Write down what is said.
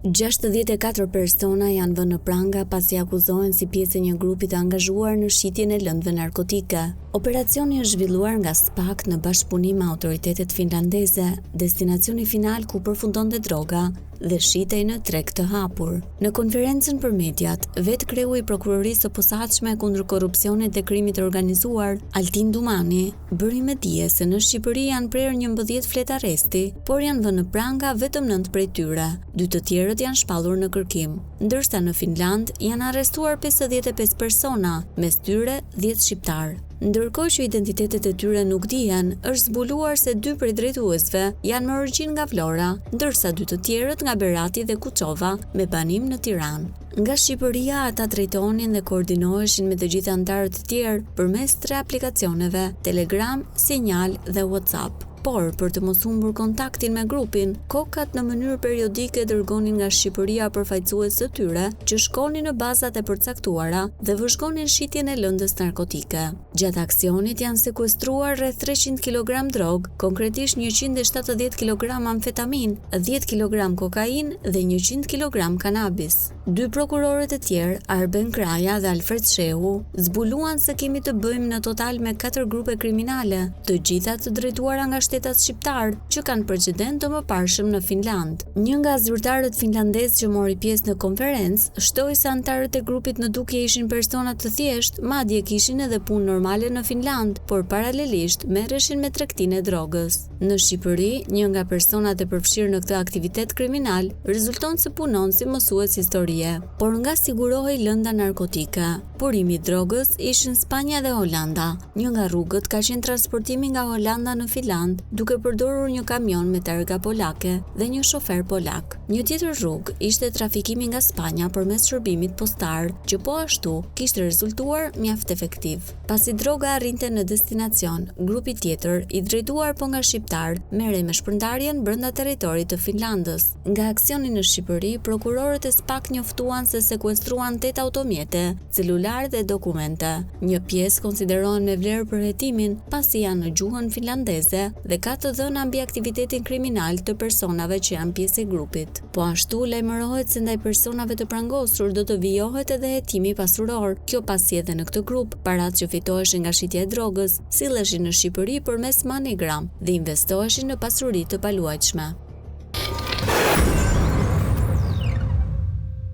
64 persona janë vënë në pranga pasi akuzohen si pjesë e një grupi të angazhuar në shitjen e lëndëve narkotike. Operacioni është zhvilluar nga SPAK në bashkëpunim me autoritetet finlandeze, destinacioni final ku përfundonte droga dhe shitej në treg të hapur. Në konferencën për mediat, vetë kreu i prokurorisë së posaçme kundër korrupsionit dhe krimit të organizuar, Altin Dumani, bëri me dije se në Shqipëri janë prerë 11 flet arresti, por janë vënë në pranga vetëm 9 prej tyre. 2 të tjerët janë shpallur në kërkim, ndërsa në Finland janë arrestuar 55 persona, mes tyre 10 shqiptar. Ndërkohë që identitetet e tyre nuk dihen, është zbuluar se 2 prej drejtuesve janë me origjinë nga Vlora, ndërsa 2 të tjerët nga Berati dhe Kuçova me banim në Tiranë. Nga Shqipëria ata drejtoheshin dhe koordinoheshin me të gjithë anëtarët e tjerë përmes 3 aplikacioneve: Telegram, Sinjal dhe WhatsApp. Por, për të mos humbur kontaktin me grupin, kokat në mënyrë periodike dërgonin nga Shqipëria përfaqësues të tyre që shkonin në bazat e përcaktuara dhe vëzhgonin shitjen e lëndës narkotike. Gjatë aksionit janë sekuestruar rreth 300 kg drog, konkretisht 170 kg amfetamin, 10 kg kokain dhe 100 kg kanabis. 2 prokurorët e tjerë, Arben Kraja dhe Alfred Shehu, zbuluan se kemi të bëjmë në total me 4 grupe kriminale, të gjitha të drejtuara nga shtetat shqiptar që kanë precedent të mëparshëm në Finland. Një nga zyrtarët finlandez që mori pjesë në konferencë shtoi se anëtarët e grupit në dukje ishin persona të thjeshtë, madje kishin edhe punë normale në Finland, por paralelisht merreshin me tregtinë e drogës. Në Shqipëri, një nga personat e përfshirë në këtë aktivitet kriminal rezulton se punon si mësues historie, por nga sigurohej lënda narkotike. Burimi i drogës ishin Spanja dhe Holanda. Një nga rrugët ka qenë transportimi nga Holanda në Finland, duke përdorur një kamion me targa polake dhe një shofer polak. Një tjetër rrugë ishte trafikimi nga Spanja përmes shërbimit postar, që po ashtu kishte rezultuar mjaft efektiv. Pasi droga arrinte në destinacion, grupi tjetër, i drejtuar po nga shqiptar, merrej me shpërndarjen brenda territorit të Finlandës. Nga aksioni në Shqipëri, prokurorët e SPAK njoftuan se sekuestruan 8 automjete, celular dhe dokumente. Një pjesë konsiderohen me vlerë për hetimin, pasi janë në gjuhën finlandeze dhe ka të dhëna mbi aktivitetin kriminal të personave që janë pjesë e grupit. Po ashtu lajmërohet se ndaj personave të prangosur do të vijohet edhe hetimi pasuror. Kjo pasi edhe në këtë grup, paratë që fitoheshin nga shitja e drogës, silleshin në Shqipëri përmes MoneyGram dhe investoheshin në pasuri të paluajtshme.